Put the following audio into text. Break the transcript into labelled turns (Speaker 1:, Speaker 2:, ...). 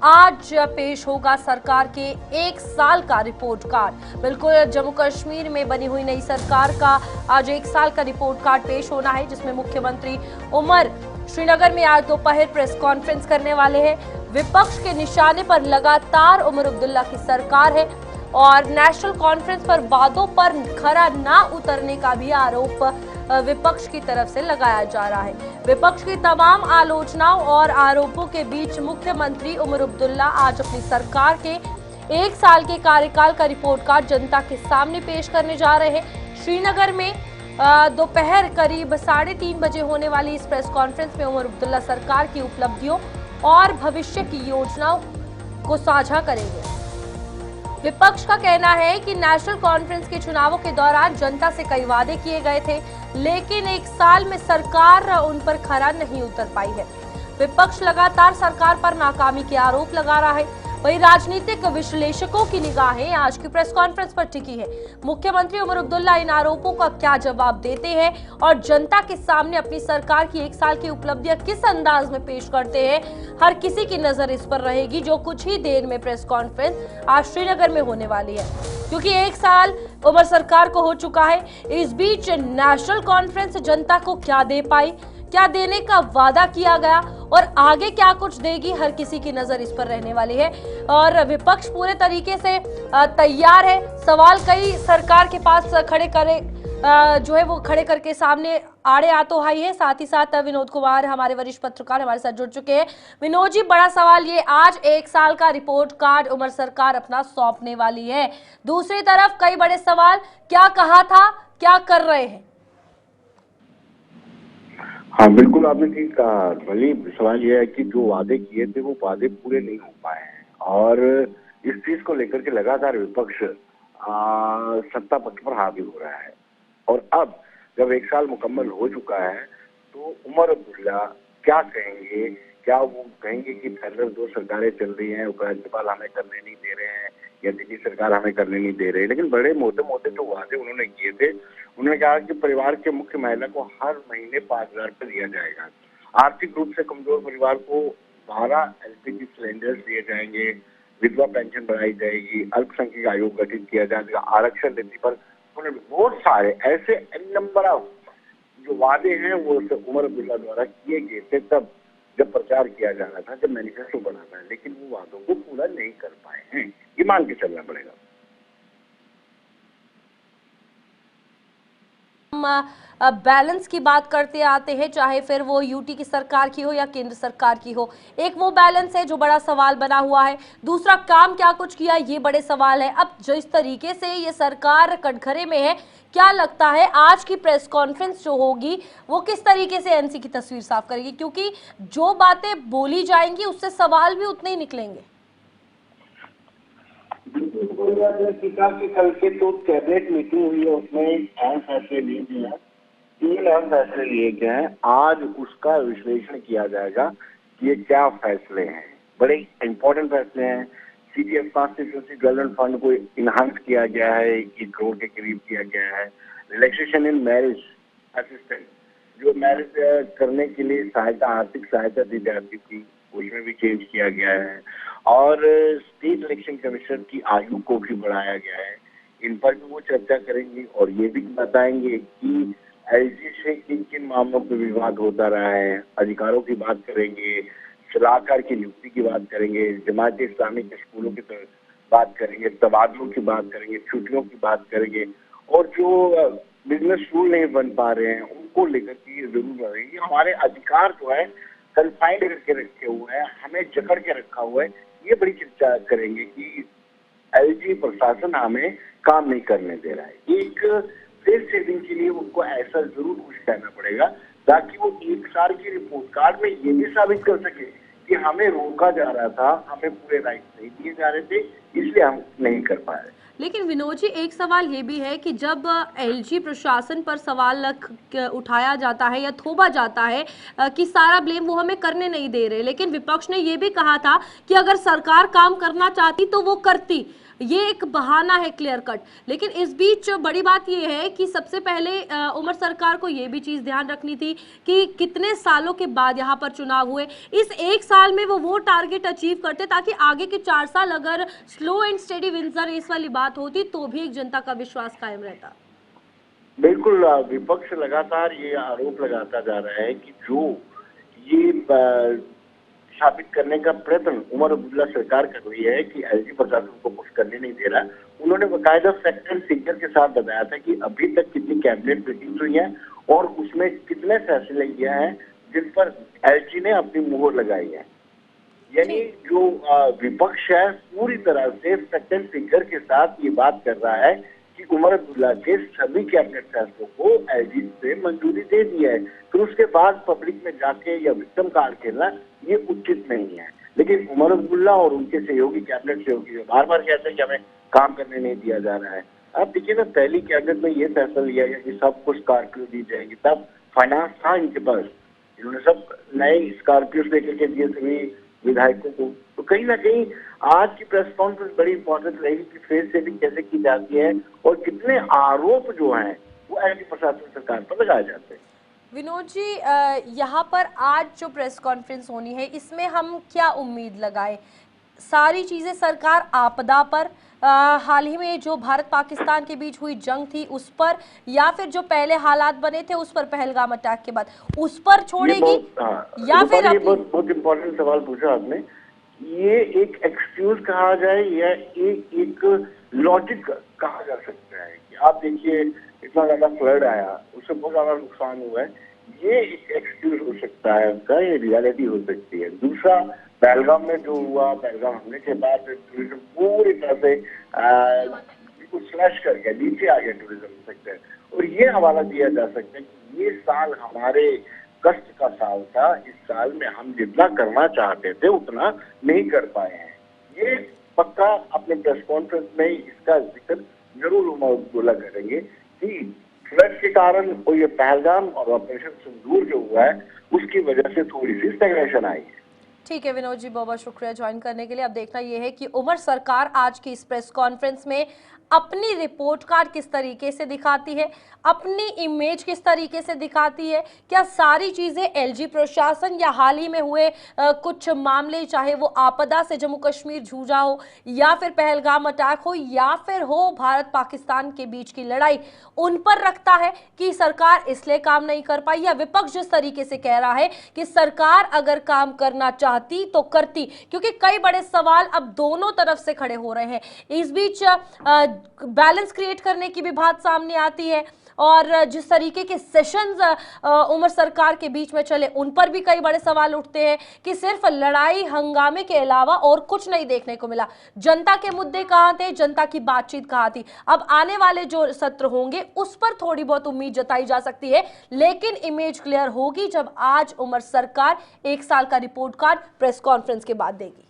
Speaker 1: आज पेश होगा सरकार के 1 साल का रिपोर्ट कार्ड। बिल्कुल जम्मू कश्मीर में बनी हुई नई सरकार का आज 1 साल का रिपोर्ट कार्ड पेश होना है, जिसमें मुख्यमंत्री उमर श्रीनगर में आज दोपहर प्रेस कॉन्फ्रेंस करने वाले हैं। विपक्ष के निशाने पर लगातार उमर अब्दुल्ला की सरकार है और नेशनल कॉन्फ्रेंस पर वादों पर खरा ना उतरने का भी आरोप विपक्ष की तरफ से लगाया जा रहा है। विपक्ष की तमाम आलोचनाओं और आरोपों के बीच मुख्यमंत्री उमर अब्दुल्ला आज अपनी सरकार के 1 साल के कार्यकाल का रिपोर्ट कार्ड जनता के सामने पेश करने जा रहे हैं। श्रीनगर में दोपहर करीब 3:30 बजे होने वाली इस प्रेस कॉन्फ्रेंस में उमर अब्दुल्ला सरकार की उपलब्धियों और भविष्य की योजनाओं को साझा करेंगे। विपक्ष का कहना है कि नेशनल कॉन्फ्रेंस के चुनावों के दौरान जनता से कई वादे किए गए थे, लेकिन 1 साल में सरकार उन पर खरा नहीं उतर पाई है। विपक्ष लगातार सरकार पर नाकामी के आरोप लगा रहा है। वहीं राजनीतिक विश्लेषकों की निगाहें आज की प्रेस कॉन्फ्रेंस पर टिकी है। मुख्यमंत्री उमर अब्दुल्ला इन आरोपों का क्या जवाब देते हैं और जनता के सामने अपनी सरकार की 1 साल की उपलब्धियां किस अंदाज में पेश करते हैं, हर किसी की नजर इस पर रहेगी, जो कुछ ही देर में प्रेस कॉन्फ्रेंस आज श्रीनगर में होने वाली है। क्योंकि 1 साल उमर सरकार को हो चुका है। इस बीच नेशनल कॉन्फ्रेंस जनता को क्या दे पाई, क्या देने का वादा किया गया और आगे क्या कुछ देगी, हर किसी की नजर इस पर रहने वाली है। और विपक्ष पूरे तरीके से तैयार है। सवाल कई सरकार के पास खड़े करके सामने आड़े आ तो आई है। साथ ही साथ विनोद कुमार हमारे वरिष्ठ पत्रकार हमारे साथ जुड़ चुके हैं। विनोद जी, बड़ा सवाल ये, आज 1 साल का रिपोर्ट कार्ड उमर सरकार अपना सौंपने वाली है। दूसरी तरफ कई बड़े सवाल, क्या कहा था, क्या कर रहे हैं?
Speaker 2: हाँ, बिल्कुल आपने ठीक कहा। भली सवाल यह है कि जो वादे किए थे वो वादे पूरे नहीं हो पाए हैं और इस चीज को लेकर के लगातार विपक्ष सत्ता पक्ष पर हावी हो रहा है। और अब जब 1 साल मुकम्मल हो चुका है तो उमर अब्दुल्ला क्या कहेंगे? क्या वो कहेंगे कि पहले 2 सरकारें चल रही हैं, उपराज्यपाल हमें करने नहीं दे रहे हैं या दिल्ली सरकार हमें करने नहीं दे रही है? लेकिन बड़े मोटे मोटे जो वादे उन्होंने किए थे, उन्होंने कहा कि परिवार के मुख्य महिला को हर महीने 5,000 रुपये दिया जाएगा। आर्थिक रूप से कमजोर परिवार को 12 एलपीजी सिलेंडर्स दिए जाएंगे, विधवा पेंशन बढ़ाई जाएगी, अल्पसंख्यक आयोग गठित किया जाएगा, आरक्षण नीति पर बहुत सारे ऐसे नंबर ऑफ जो वादे हैं वो उमर अब्दुल्ला द्वारा किए गए थे तब जब प्रचार किया जाना था, जब मैनिफेस्टो बनाना है, लेकिन वो वादों को पूरा नहीं कर पाए हैं। ये मान के चलना पड़ेगा।
Speaker 1: हम बैलेंस की बात करते आते हैं, चाहे फिर वो यूटी की सरकार की हो या केंद्र सरकार की हो। एक वो बैलेंस है जो बड़ा सवाल बना हुआ है, दूसरा काम क्या कुछ किया, ये बड़े सवाल है। अब जिस तरीके से ये सरकार कटघरे में है, क्या लगता है आज की प्रेस कॉन्फ्रेंस जो होगी वो किस तरीके से एनसी की तस्वीर साफ करेगी? क्योंकि जो बातें बोली जाएंगी उससे सवाल भी उतने ही निकलेंगे।
Speaker 2: कल के तो कैबिनेट मीटिंग हुई है, उसमें अहम फैसले लिए गए हैं। 3 अहम फैसले लिए गए हैं। आज उसका विश्लेषण किया जाएगा कि ये क्या फैसले हैं। बड़े इंपॉर्टेंट फैसले हैं। सीडीएफ डेवलपमेंट फंड को इनहांस किया गया है, 1 करोड़ के करीब किया गया है। रिलैक्सेशन इन मैरिज असिस्टेंट, जो मैरिज करने के लिए सहायता, आर्थिक सहायता दी जाती थी, उसमें भी चेंज किया गया है। और स्टेट इलेक्शन कमीशन की आयु को भी बढ़ाया गया है। इन पर भी वो चर्चा करेंगे और ये भी बताएंगे कि एलजी से किन किन मामलों पर विवाद होता रहा है। अधिकारों की बात करेंगे, सलाहकार की नियुक्ति की बात करेंगे, जमात इस्लामी के स्कूलों की बात करेंगे, तबादलों की बात करेंगे, छुट्टियों की बात करेंगे और जो बिजनेस रूल नहीं बन पा रहे हैं उनको लेकर के जरूर रहेगी। हमारे अधिकार जो है कन्फाइंड करके रखे हुए हैं, हमें जकड़ के रखा हुआ है, ये बड़ी चर्चा करेंगे कि एलजी प्रशासन हमें काम नहीं करने दे रहा है। एक फेस सेविंग के लिए उनको ऐसा जरूर कुछ कहना पड़ेगा ताकि वो 1 साल की रिपोर्ट कार्ड में ये भी साबित कर सके कि हमें रोका जा रहा था, हमें पूरे राइट नहीं दिए जा रहे थे, इसलिए हम नहीं कर पा रहे।
Speaker 1: लेकिन विनोद जी, एक सवाल ये भी है कि जब एलजी प्रशासन पर सवाल उठाया जाता है या थोपा जाता है कि सारा ब्लेम वो हमें करने नहीं दे रहे, लेकिन विपक्ष ने ये भी कहा था कि अगर सरकार काम करना चाहती तो वो करती। ये एक बहाना है क्लियर कट। लेकिन इस बीच बड़ी बात ये है कि सबसे पहले उमर सरकार को ये भी चीज ध्यान रखनी थी कि कितने सालों के बाद यहाँ पर चुनाव हुए, इस एक साल में वो टारगेट अचीव करते ताकि आगे के 4 साल अगर slow and steady wins race वाली बात होती तो भी एक जनता का विश्वास कायम रहता।
Speaker 2: बिल्कुल, विपक्ष लगातार ये आरोप लगाता जा रहा है कि जो ये साबित करने का प्रयत्न उमर अब्दुल्ला सरकार कर रही है कि एलजी प्रशासन को कुछ करने नहीं दे रहा। उन्होंने बाकायदा फैक्ट एंड फिगर के साथ बताया था कि अभी तक कितनी कैबिनेट मीटिंग्स हुई है और उसमें कितने फैसले किए हैं जिन पर एलजी ने अपनी मुहर लगाई है। यानी जो विपक्ष है पूरी तरह से फैक्ट एंड फिगर के साथ ये बात कर रहा है कि उमर अब्दुल्ला के सभी कैबिनेट फैसलों को एलजी ने मंजूरी दे दी है। फिर उसके बाद पब्लिक में जाके या विक्टिम कार्ड खेलना ये उचित नहीं है। लेकिन उमर अब्दुल्ला और उनके सहयोगी कैबिनेट सहयोगी बार बार कहते हैं कि हमें काम करने नहीं दिया जा रहा है। अब देखिए ना, पहली कैबिनेट में ये फैसला लिया गया कि सब कुछ स्कॉर्पियो दी जाएगी, तब फाइनेंस था इनके पास, इन्होंने सब नए स्कॉर्पियो लेकर के दिए सभी विधायकों को। तो कहीं ना कहीं आज की प्रेस कॉन्फ्रेंस बड़ी इंपॉर्टेंट रहेगी कि फेस सेविंग कैसे की जाती है और कितने आरोप जो हैं वो एलजी प्रशासन सरकार पर लगाए जाते हैं।
Speaker 1: विनोद जी, यहाँ पर आज जो प्रेस कॉन्फ्रेंस होनी है इसमें हम क्या उम्मीद लगाए? सारी चीजें सरकार आपदा पर, हाल ही में जो भारत पाकिस्तान के बीच हुई जंग थी उस पर, या फिर जो पहले हालात बने थे उस पर पहलगाम अटैक के बाद उस पर छोड़ेगी, या फिर
Speaker 2: ये बहुत इम्पोर्टेंट सवाल पूछा आपने। ये एक एक्सक्यूज कहा जाए या एक लॉजिक कहा जा सकता है कि आप देखिए इतना ज्यादा फ्लड आया, उससे बहुत ज्यादा नुकसान हुआ है, ये एक एक्सक्यूज हो सकता है उनका, ये रियलिटी हो सकती है। दूसरा, पहलगाम में जो हुआ, पहलगाम हमले के बाद टूरिज्म पूरी तरह से स्लैश कर गया, नीचे आ गया टूरिज्म सेक्टर, और ये हवाला दिया जा सकता है कि ये साल हमारे कष्ट का साल था, इस साल में हम जितना करना चाहते थे उतना नहीं कर पाए हैं। ये पक्का अपने प्रेस कॉन्फ्रेंस में इसका जिक्र जरूर उमर अब्दुल्ला करेंगे कि फ्लड के कारण और ये पहलगाम और ऑपरेशन सिंदूर जो हुआ है उसकी वजह से थोड़ी सी स्टैग्नेशन आई है।
Speaker 1: ठीक है विनोद जी, बहुत बहुत शुक्रिया ज्वाइन करने के लिए। अब देखना यह है कि उमर सरकार आज की इस प्रेस कॉन्फ्रेंस में अपनी रिपोर्ट कार्ड किस तरीके से दिखाती है, अपनी इमेज किस तरीके से दिखाती है। क्या सारी चीजें एलजी प्रशासन या हाल ही में हुए कुछ मामले, चाहे वो आपदा से जम्मू कश्मीर जूझा हो या फिर पहलगाम अटैक हो या फिर हो भारत पाकिस्तान के बीच की लड़ाई, उन पर रखता है कि सरकार इसलिए काम नहीं कर पाई, या विपक्ष जिस तरीके से कह रहा है कि सरकार अगर काम करना चाहती तो करती, क्योंकि कई बड़े सवाल अब दोनों तरफ से खड़े हो रहे हैं। इस बीच बैलेंस क्रिएट करने की भी बात सामने आती है और जिस तरीके के सेशंस उमर सरकार के बीच में चले उन पर भी कई बड़े सवाल उठते हैं कि सिर्फ लड़ाई हंगामे के अलावा और कुछ नहीं देखने को मिला। जनता के मुद्दे कहाँ थे, जनता की बातचीत कहाँ थी? अब आने वाले जो सत्र होंगे उस पर थोड़ी बहुत उम्मीद जताई जा सकती है, लेकिन इमेज क्लियर होगी जब आज उमर सरकार 1 साल का रिपोर्ट कार्ड प्रेस कॉन्फ्रेंस के बाद देगी।